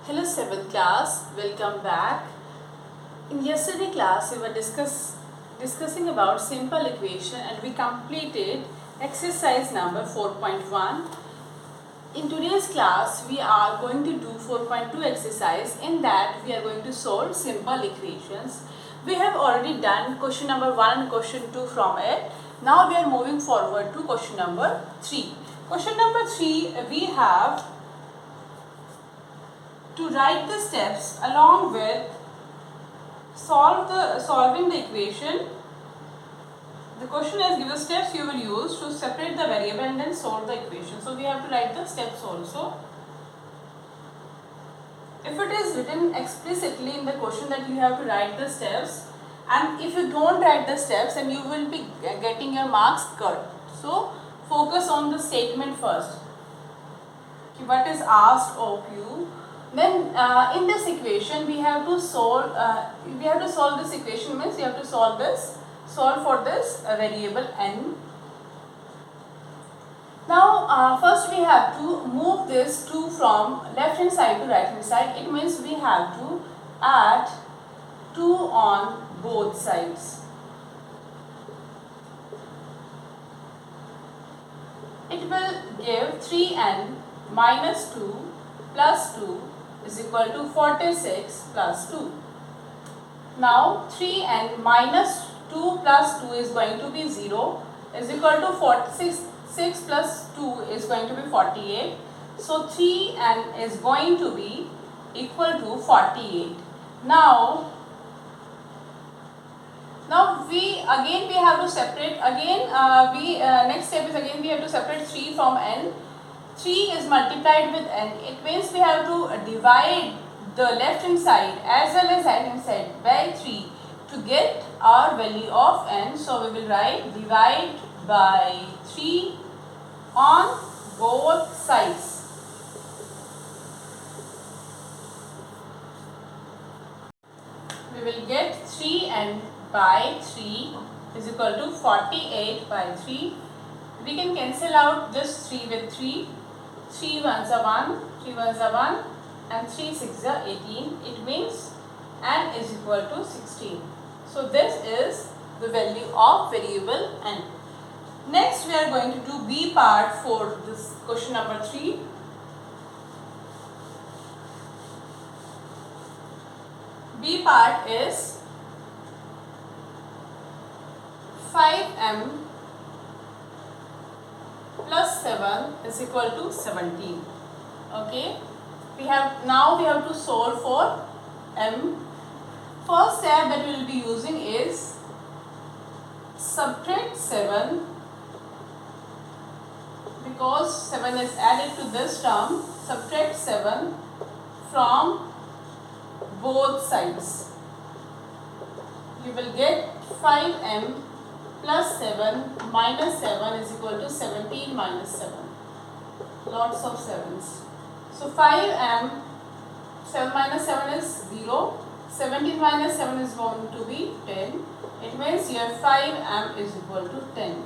Hello 7th class, welcome back. In yesterday class we were discussing about simple equation and we completed exercise number 4.1. In today's class we are going to do 4.2 exercise. In that we are going to solve simple equations. We have already done question number 1 and question 2 from it. Now we are moving forward to question number 3. Question number 3 we have to write the steps along with solving the equation. The question is give the steps you will use to separate the variable and then solve the equation. So we have to write the steps also. If it is written explicitly in the question that you have to write the steps, and if you don't write the steps then you will be getting your marks cut. So focus on the statement first. What is asked of you. Then in this equation we have to solve this equation, means you have to solve for this variable n. Now first we have to move this 2 from left hand side to right hand side. It means we have to add 2 on both sides. It will give 3n minus 2 plus 2 is equal to 46 plus 2. Now 3n minus 2 plus 2 is going to be 0 is equal to 46. 6 plus 2 is going to be 48. So 3n is going to be equal to 48. Now we have to separate next step is again we have to separate 3 from n. 3 is multiplied with n. It means we have to divide the left hand side as well as right hand side by 3 to get our value of n. So we will write divide by 3 on both sides. We will get 3n by 3 is equal to 48 by 3. We can cancel out this 3 with 3. 3 ones are 1, 3 ones are 1 and 3 6 are 18. It means n is equal to 16. So this is the value of variable n. Next we are going to do B part for this question number 3. B part is 5m plus 7 is equal to 17. Okay, we have to solve for m. First step that we will be using is subtract 7, because 7 is added to this term. Subtract 7 from both sides. You will get 5m plus 7 minus 7 is equal to 17 minus 7. Lots of 7s. So 5m, 7 minus 7 is 0. 17 minus 7 is going to be 10. It means here 5m is equal to 10.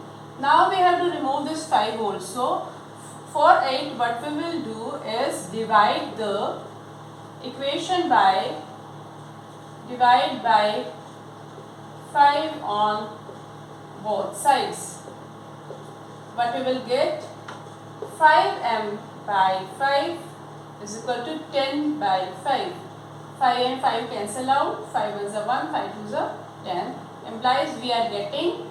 Now we have to remove this 5 also. For it, what we will do is divide the equation by 5 on both sides. But we will get 5m by 5 is equal to 10 by 5. 5 and 5 cancel out. 5 is a 1, 5 2 is a 10. Implies we are getting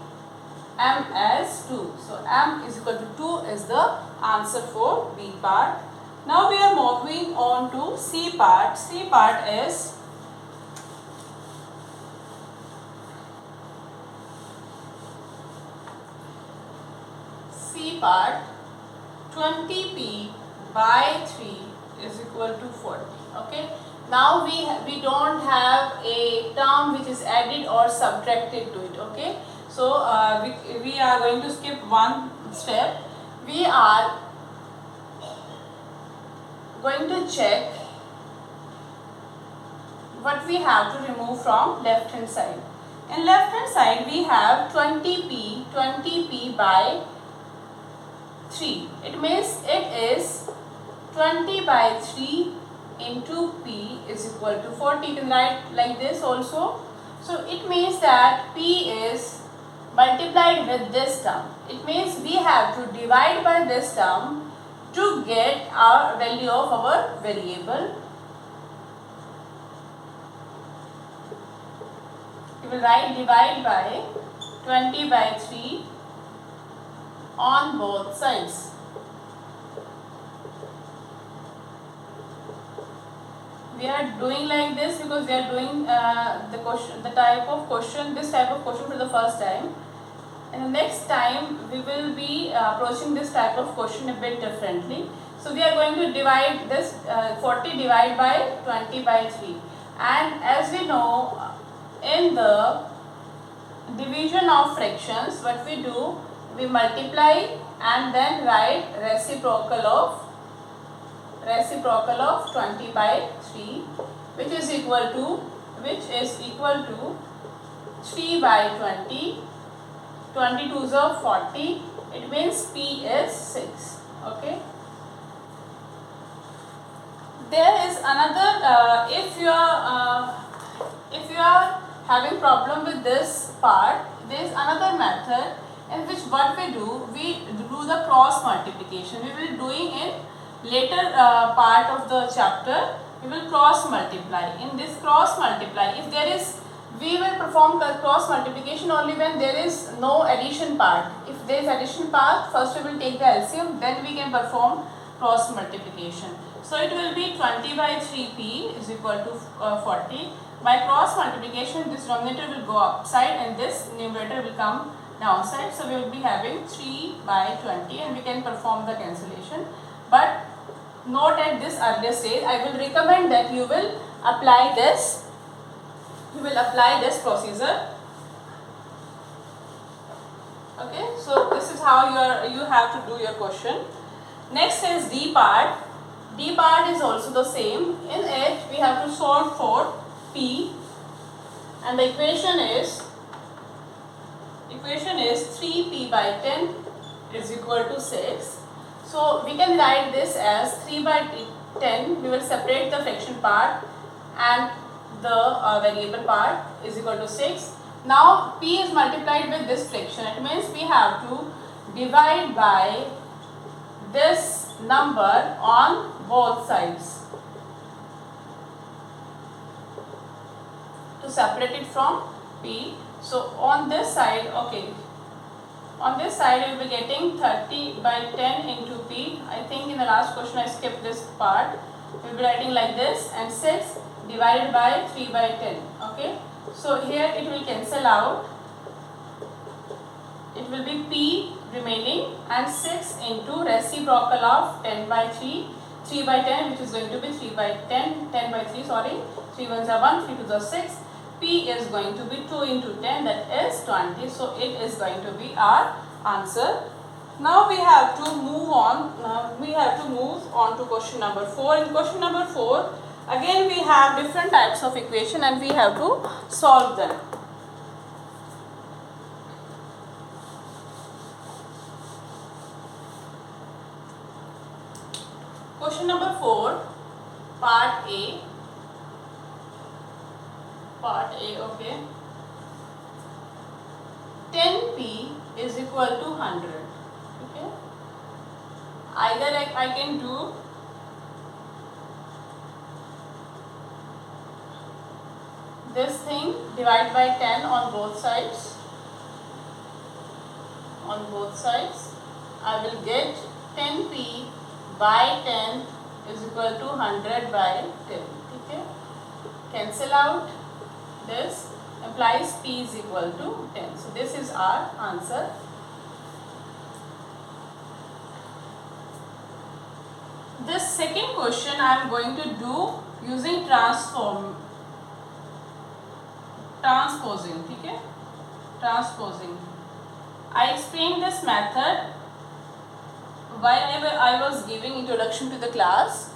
m as 2. So m is equal to 2 is the answer for B part. Now we are moving on to C part. C part is C part 20p by 3 is equal to 40. Okay. Now we don't have a term which is added or subtracted to it. Okay. So we are going to skip one step. We are going to check what we have to remove from left hand side. In left hand side we have 20p by 3. It means it is 20 by 3 into P is equal to 40. You can write like this also. So it means that P is multiplied with this term. It means we have to divide by this term to get our value of our variable. We will write divide by 20 by 3 on both sides. We are doing like this because we are doing this type of question for the first time. And the next time we will be approaching this type of question a bit differently. So we are going to divide this 40 divided by 20 by 3. And as we know, in the division of fractions, what we do, we multiply and then write reciprocal of 20 by 3, which is equal to 3 by 20. 22s are 40. It means P is 6. Okay. There is another. If you are having problem with this part, there is another method in which what we do the cross multiplication. We will doing in later part of the chapter. We will cross multiply. In this cross multiply, if there is, we will perform cross multiplication only when there is no addition part. If there is addition part, first we will take the LCM, then we can perform cross multiplication. So it will be 20 by 3p is equal to 40. By cross multiplication, this denominator will go upside and this numerator will come downside. So we will be having 3 by 20 and we can perform the cancellation. But note at this earlier stage, I will recommend that you will apply this. You will apply this procedure. Okay, so this is how you have to do your question. Next is D part. D part is also the same. In it, we have to solve for P, and the equation is 3p by 10 is equal to 6. So we can write this as 3 by 10. We will separate the fraction part and the variable part is equal to 6. Now P is multiplied with this fraction. It means we have to divide by this number on both sides to separate it from P. So on this side, okay, on this side you will be getting 30 by 10 into P. I think in the last question I skipped this part. We will be writing like this, and 6 divided by 3 by 10. Okay, so here it will cancel out. It will be P remaining and 6 into reciprocal of 10 by 3, 3 by 10, which is going to be 3 by 10, 10 by 3, sorry, 3 ones are 1, 3 twos are 6. P is going to be 2 into 10, that is 20. So it is going to be our answer. Now we have to move on. To question number 4. In question number 4, again we have different types of equation and we have to solve them. Question number 4, part A. Okay. 10p is equal to 100. Okay. Either I can do this thing, divide by 10 on both sides. I will get 10p by 10 is equal to 100 by 10. Okay. Cancel out. This implies P is equal to 10. So this is our answer. This second question I am going to do using transposing. Okay? Transposing. I explained this method while I was giving introduction to the class.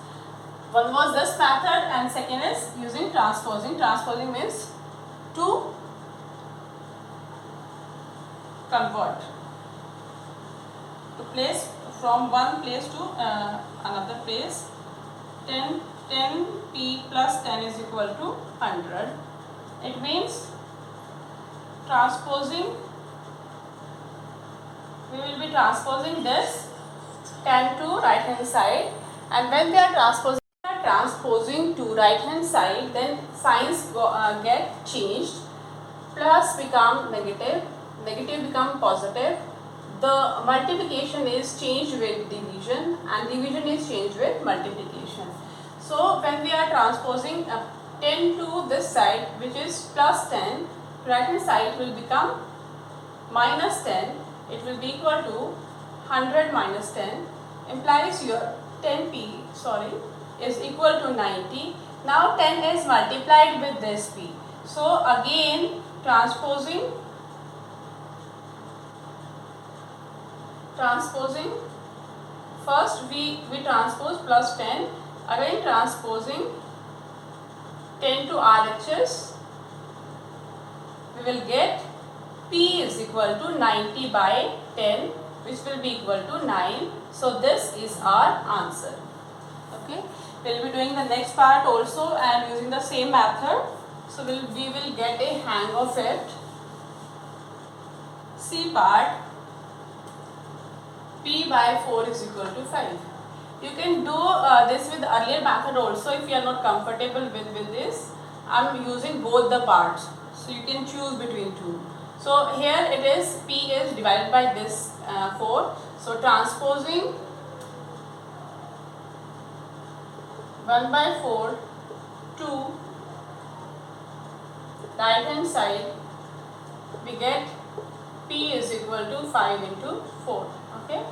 One was this method and second is using transposing. Transposing means to convert, to place from one place to another place. 10 10p plus 10 is equal to 100. It means transposing, we will be transposing this 10 to right hand side, and when we are transposing to right hand side, then signs get changed. Plus become negative, negative become positive. The multiplication is changed with division and division is changed with multiplication. So when we are transposing 10 to this side, which is plus 10, right hand side will become minus 10. It will be equal to 100 minus 10, implies your 10p is equal to 90. Now 10 is multiplied with this p. So again transposing, first we transpose plus 10, again transposing 10 to RHS, we will get p is equal to 90 by 10, which will be equal to 9. So this is our answer. Okay, we will be doing the next part also and using the same method. So we will get a hang of it. C part, p by 4 is equal to 5. You can do this with earlier method also if you are not comfortable with this. I am using both the parts, so you can choose between two. So here it is, p is divided by this 4. So transposing 1 by 4 to right hand side, we get p is equal to 5 into 4. Okay,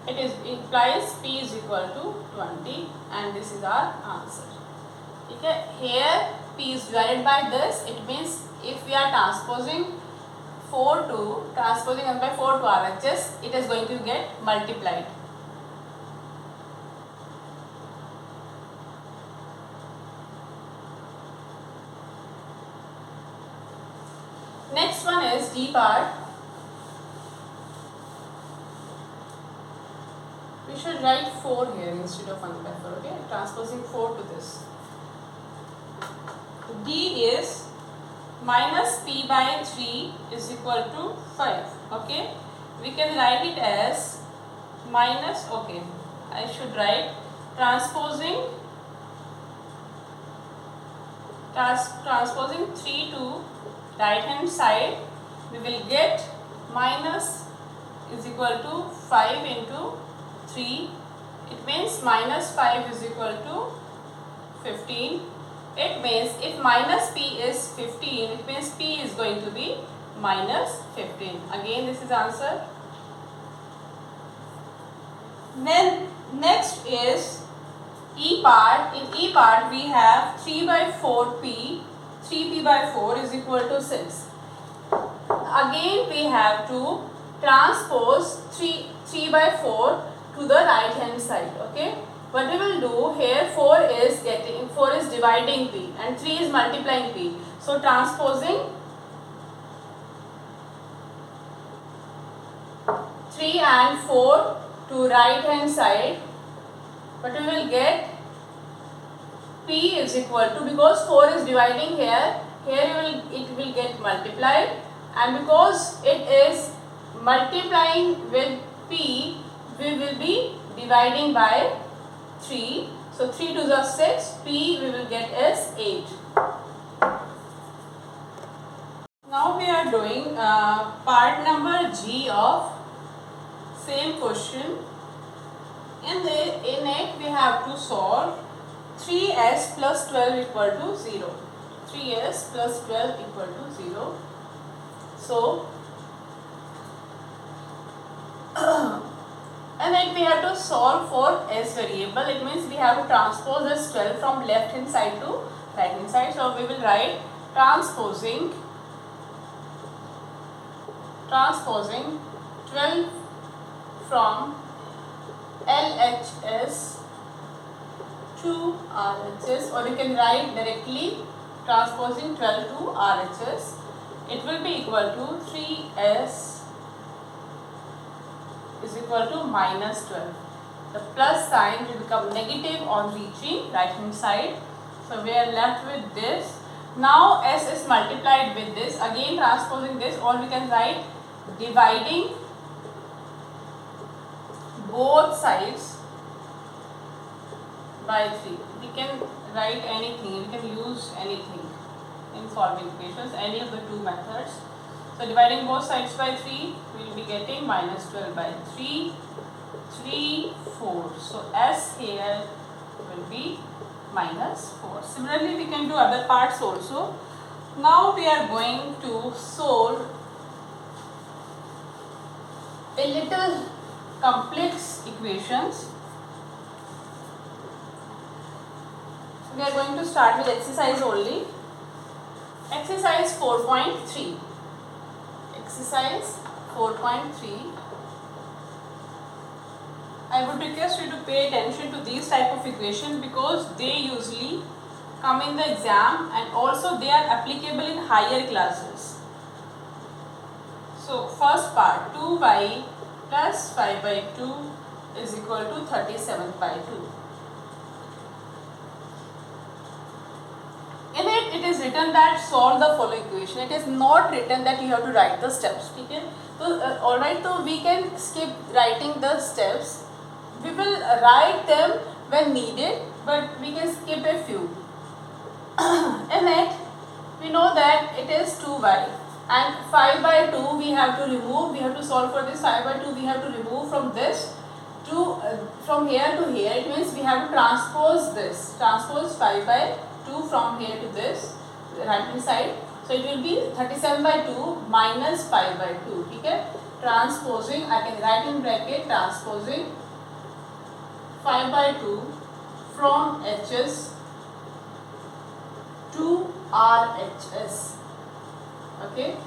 it implies p is equal to 20, and this is our answer. Okay, here p is divided by this. It means if we are transposing 1 by 4 to RHS, it is going to get multiplied. Next one is D part. We should write 4 here instead of 1 by 4. Okay, transposing 4 to this. D is minus p by 3 is equal to 5. Okay, we can write it as minus, okay, I should write transposing 3 to right hand side, we will get minus is equal to 5 into 3. It means minus 5 is equal to 15. It means if minus p is 15, it means p is going to be minus 15. Again, this is answer. Then next is E part. In E part we have 3 by 4p. 3p by 4 is equal to 6. Again we have to transpose 3 by 4 to the right hand side. Okay, what we will do here, 4 is dividing p and 3 is multiplying p. So transposing 3 and 4 to right hand side, what we will get, p is equal to, because 4 is dividing here it will get multiplied, and because it is multiplying with p, we will be dividing by 3. So 3 to the 6, p we will get as 8. Now we are doing part number G of same question. In it we have to solve 3s plus 12 equal to 0. 3s plus 12 equal to 0. So and then we have to solve for s variable. It means we have to transpose this 12 from left hand side to right hand side. So we will write transposing 12 from LHS to RHS, or you can write directly transposing 12 to RHS. It will be equal to 3s is equal to minus 12. the plus sign will become negative on reaching right hand side. So we are left with this. Now s is multiplied with this, again transposing this, or we can write dividing both sides by 3. We can write anything, we can use anything in solving equations, any of the two methods. So dividing both sides by 3, we will be getting minus 12 by 3, 3, 4. So s here will be minus 4. Similarly, we can do other parts also. Now we are going to solve a little complex equations. We are going to start with exercise only. Exercise 4.3. Exercise 4.3. I would request you to pay attention to these type of equations because they usually come in the exam and also they are applicable in higher classes. So first part, 2y plus 5 by 2 is equal to 37 by 2. In it is written that solve the following equation. It is not written that you have to write the steps. Okay? So alright, so we can skip writing the steps. We will write them when needed, but we can skip a few. In it, we know that it is 2y and 5 by 2 we have to remove. We have to solve for this 5 by 2. We have to remove from this to from here to here. It means we have to transpose this. Transpose 5 by 2 from here to this right hand side. So it will be 37 by 2 minus 5 by 2. Okay? Transposing, I can write in bracket transposing 5 by 2 from HS to RHS. Okay,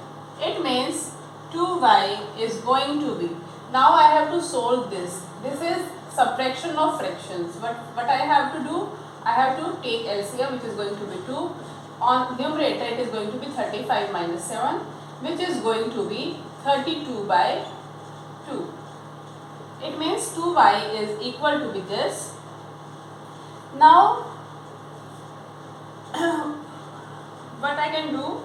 it means 2y is going to be, now I have to solve this. This is subtraction of fractions. But what I have to do, I have to take LCM, which is going to be 2. On numerator it is going to be 35 minus 7, which is going to be 32 by 2. It means 2y is equal to be this. Now what I can do,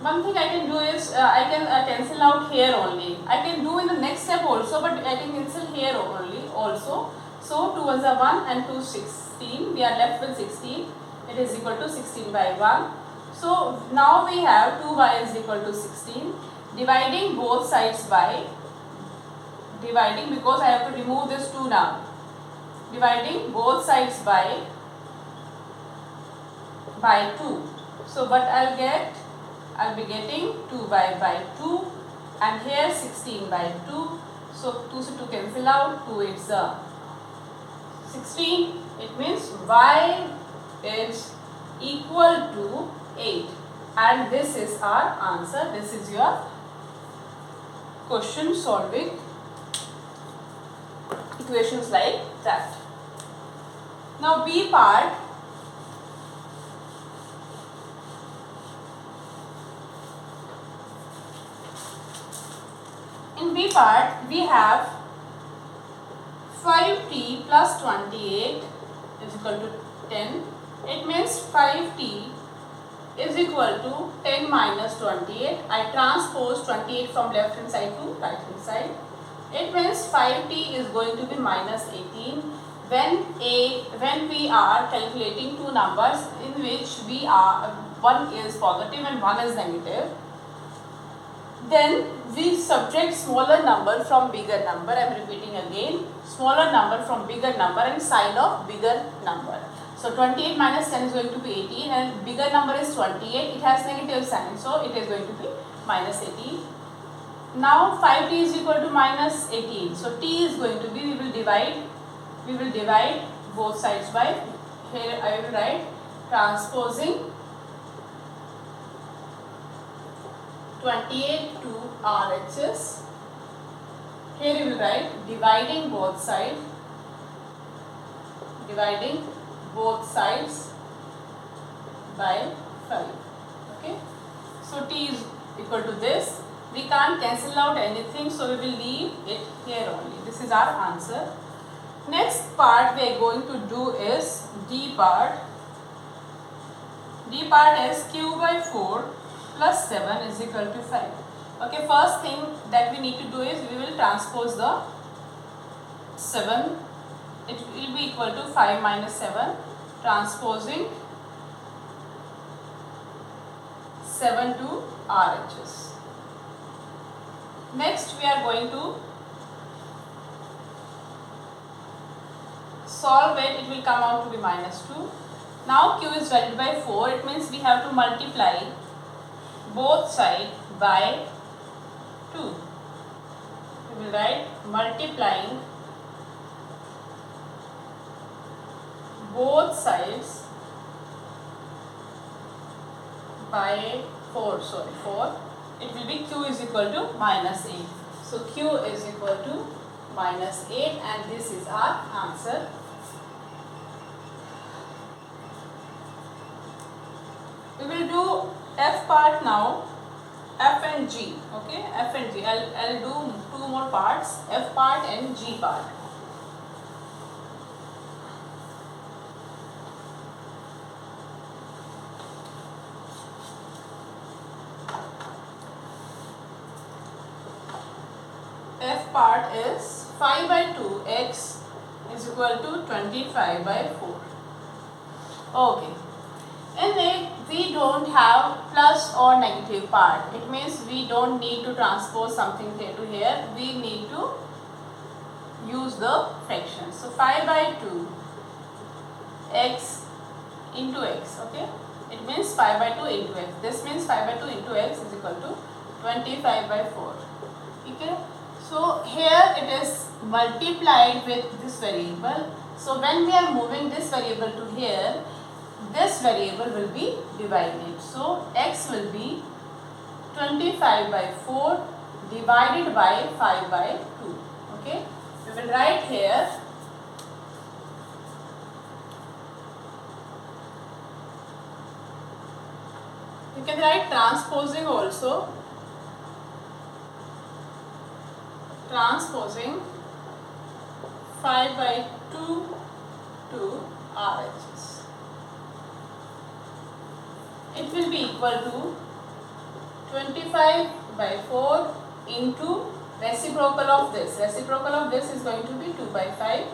one thing I can do is I can cancel out here only. I can do in the next step also, but I can cancel here only also. So 2 was a 1 and 2 16. We are left with 16. It is equal to 16 by 1. So now we have 2y is equal to 16. Dividing both sides by, dividing because I have to remove this 2 now. Dividing both sides by 2. So what I'll get? I'll be getting 2y by 2 and here 16 by 2. So 2 to 2 cancel out, 2 it's 16. It means y is equal to 8 and this is our answer. This is your question solving equations like that. Now B part. In B part, we have 5t plus 28 is equal to 10. It means 5t is equal to 10 minus 28. I transpose 28 from left hand side to right hand side. It means 5t is going to be minus 18. When we are calculating two numbers in which one is positive and one is negative, then we subtract smaller number from bigger number. I am repeating again, smaller number from bigger number and sign of bigger number. So 28 minus 10 is going to be 18 and bigger number is 28. It has negative sign, so it is going to be minus 18. Now 5t is equal to minus 18. So t is going to be, we will divide both sides by, here I will write transposing 28 to RHS. Here you will write dividing both sides by 5. Okay. So t is equal to this. we can't cancel out anything, so we will leave it here only. This is our answer. Next part we are going to do is D part. D part is q by 4 plus 7 is equal to 5. Okay, first thing that we need to do is we will transpose the 7. It will be equal to 5 minus 7, transposing 7 to RHS. Next we are going to solve it. It will come out to be minus 2. Now q is valued by 4. It means we have to multiply both sides by 2. We will write multiplying both sides by 4. It will be q is equal to minus 8. So q is equal to minus 8, and this is our answer. We will do F part now, F and G. Okay, F and G. I'll do 2 more parts, F part and G part. F part is 5 by 2 x is equal to 25 by 4. Okay. In it, we don't have plus or negative part. It means we don't need to transpose something here to here. We need to use the fraction. So 5 by 2 x into x. Okay. It means 5 by 2 into x. This means 5 by 2 into x is equal to 25 by 4. Okay. So here it is multiplied with this variable. So when we are moving this variable to here, this variable will be divided. So x will be 25 by 4 divided by 5 by 2. Okay. We will write here you can write transposing also. Transposing 5 by 2 to RHS. It will be equal to 25 by 4 into reciprocal of this. Reciprocal of this is going to be 2 by 5.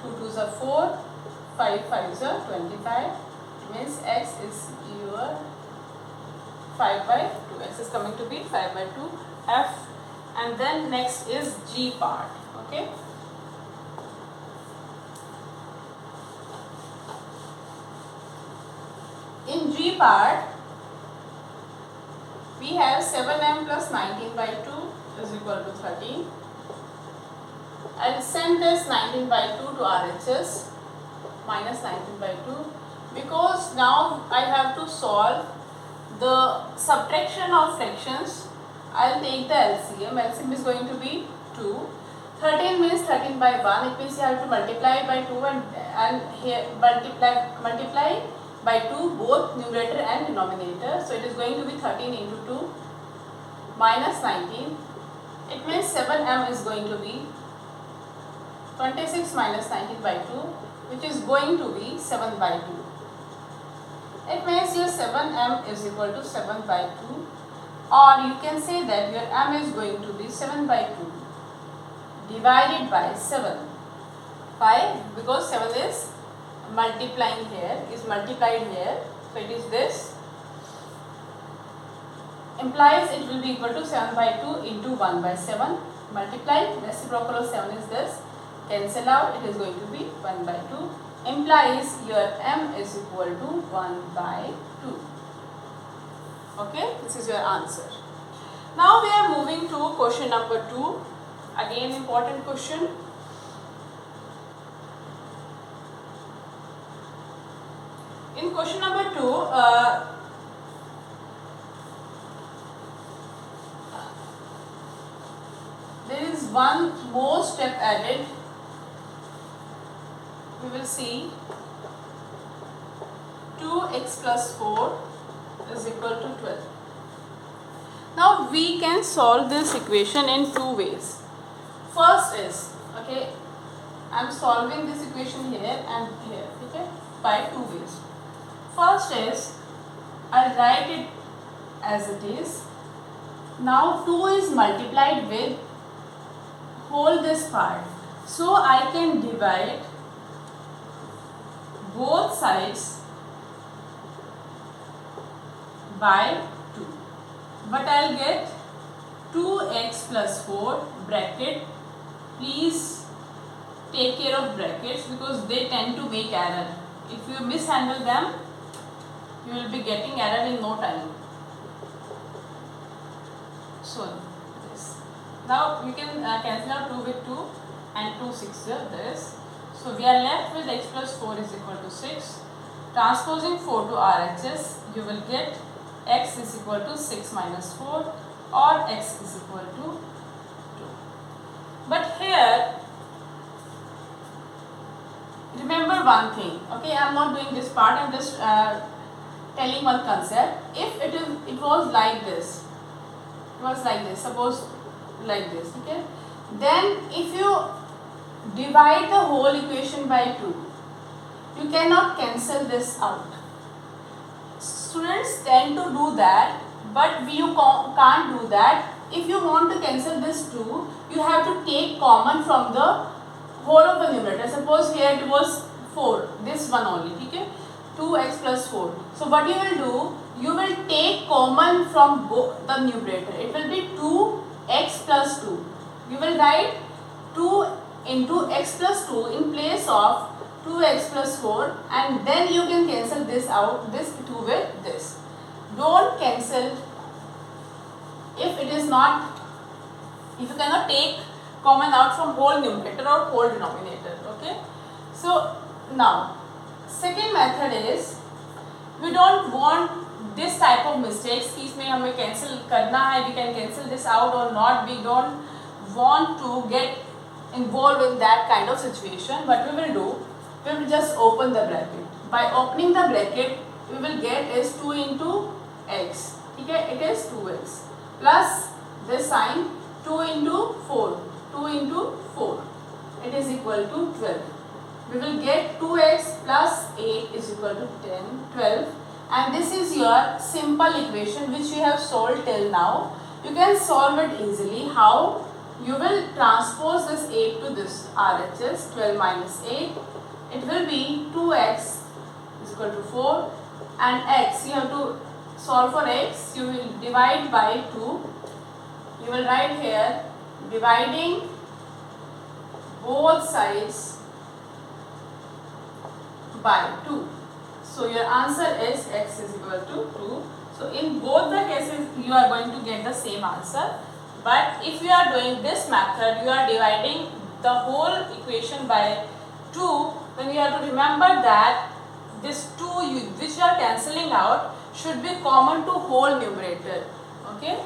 2 2s are 4, 5 5s are 25. It means x is your 5 by 2. X is coming to be 5 by 2. F. And then next is G part. Okay. In G part, we have 7m plus 19 by 2 is equal to 13. I'll send this 19 by 2 to RHS, minus 19 by 2, because now I have to solve the subtraction of fractions. I'll take the LCM. LCM is going to be 2. 13 means 13 by 1. It means you have to multiply by 2 and here multiply by 2 both numerator and denominator. So it is going to be 13 into 2 minus 19. It means 7m is going to be 26 minus 19 by 2, which is going to be 7 by 2. It means your 7m is equal to 7 by 2. Or you can say that your m is going to be 7 by 2 divided by 7. Why? Because 7 is multiplying here, is multiplied here. So it is this. Implies it will be equal to 7 by 2 into 1 by 7. Multiply, reciprocal of 7 is this. Cancel out, it is going to be 1 by 2. Implies your m is equal to 1 by 2. Okay, this is your answer. Now we are moving to question number 2. Again, important question. In question number 2, there is one more step added. We will see 2x plus 4 is equal to 12. Now we can solve this equation in two ways. First is, okay, I am solving this equation here and here, okay, by two ways. First is, I'll write it as it is. Now 2 is multiplied with whole this part. So I can divide both sides by 2. But I'll get 2x plus 4 bracket. Please take care of brackets because they tend to make error. If you mishandle them, you will be getting error in no time. So this. Now you can cancel out 2 with 2 and 2 6 this. So we are left with x plus 4 is equal to 6. Transposing 4 to RHS, you will get x is equal to 6 minus 4 or x is equal to 2. But here, remember one thing, okay, I am not doing this part, I am just telling one concept. If it was like this, suppose like this, okay, then if you divide the whole equation by 2, you cannot cancel this out. Students tend to do that, but you can't do that. If you want to cancel this 2, you have to take common from the whole of the numerator. Suppose here it was 4, this one only, okay, 2x plus 4. So what you will do, you will take common from the numerator. It will be 2x plus 2. You will write 2 into x plus 2 in place of 2x plus 4, and then you can cancel this out, this 2 with this. Don't cancel if you cannot take common out from whole numerator or whole denominator, okay. So now second method is, we don't want this type of mistakes कि इसमें हमें cancel करना है, we can cancel this out or not. We don't want to get involved in that kind of situation. What we will do, we will just open the bracket. By opening the bracket, we will get is 2 into x, okay, it is 2x plus this sign 2 into 4, 2 into 4, it is equal to 12. We will get 2x plus 8 is equal to 12, and this is your simple equation which you have solved till now. You can solve it easily. How? You will transpose this 8 to this RHS, 12 minus 8. It will be 2x is equal to 4, and x, you have to solve for x, you will divide by 2. You will write here, dividing both sides by 2. So your answer is x is equal to 2. So in both the cases you are going to get the same answer. But if you are doing this method, you are dividing the whole equation by 2, then you have to remember that this 2 which you are cancelling out should be common to whole numerator, okay.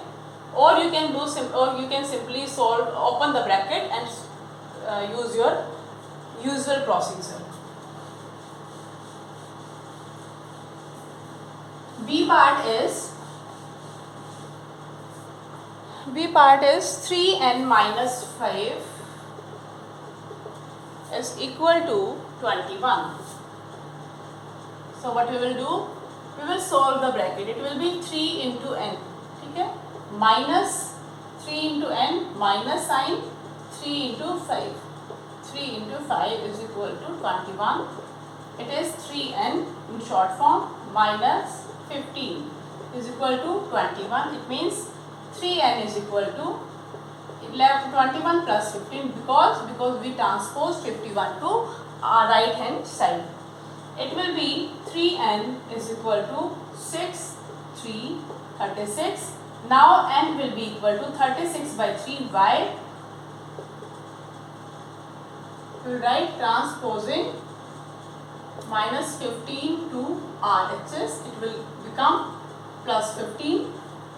Or you can simply solve, open the bracket and use your usual procedure. B part is 3n minus 5 is equal to 21. So what we will do? We will solve the bracket. It will be 3 into n, okay? Minus 3 into n minus sign 3 into 5. 3 into 5 is equal to 21. It is 3n in short form minus 15 is equal to 21. It means 3n is equal to 21 plus 15 because we transpose 51 to our right hand side. It will be 3n is equal to 6, 3, 36. Now n will be equal to 36 by 3. Why? We will write transposing minus 15 to RHS. It will become plus 15.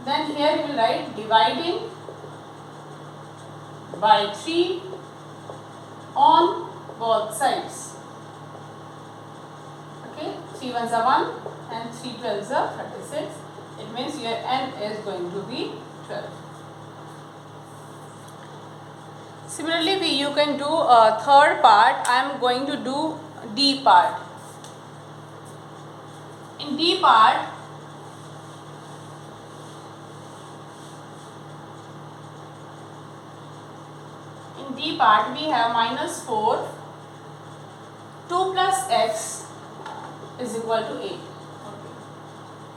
Then here we will write dividing by 3 on both sides. Okay, 3 1s are 1 and 3 12s are 36. It means your n is going to be 12. Similarly, you can do a third part. I am going to do D part. In D part, we have minus 4, 2 plus x is equal to 8. Okay.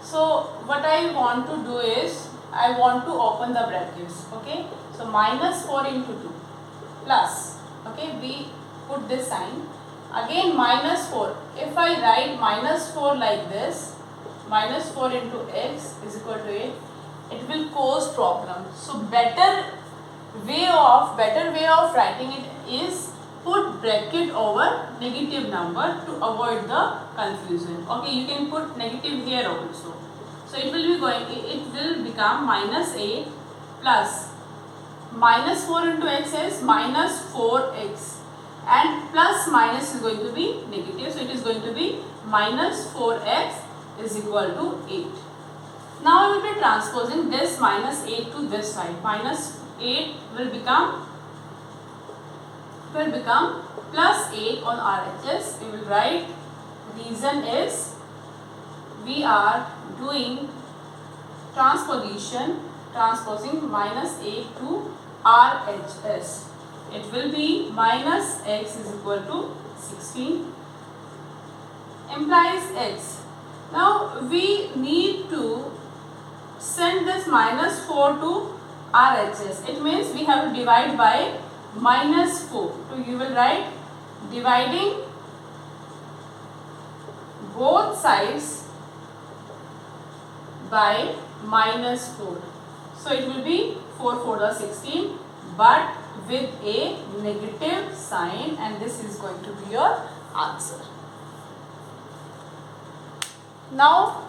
So what I want to do is, I want to open the brackets. Okay. So minus 4 into 2 plus, okay, we put this sign, again minus 4. If I write minus 4 like this, minus 4 into x is equal to 8, it will cause problem. So better way of writing it is put bracket over negative number to avoid the confusion. Okay, you can put negative here also. So it will become minus 8 plus minus 4 into x is minus 4x, and plus minus is going to be negative, so it is going to be minus 4x is equal to 8. Now I will be transposing this minus 8 to this side. Minus 8 will become plus 8 on RHS. We will write, reason is we are doing transposing minus 8 to RHS. It will be minus x is equal to 16, implies x. Now we need to send this minus 4 to RHS. It means we have to divide by minus 4. So you will write dividing both sides by minus 4. So it will be 4 4 are 16, but with a negative sign, and this is going to be your answer. Now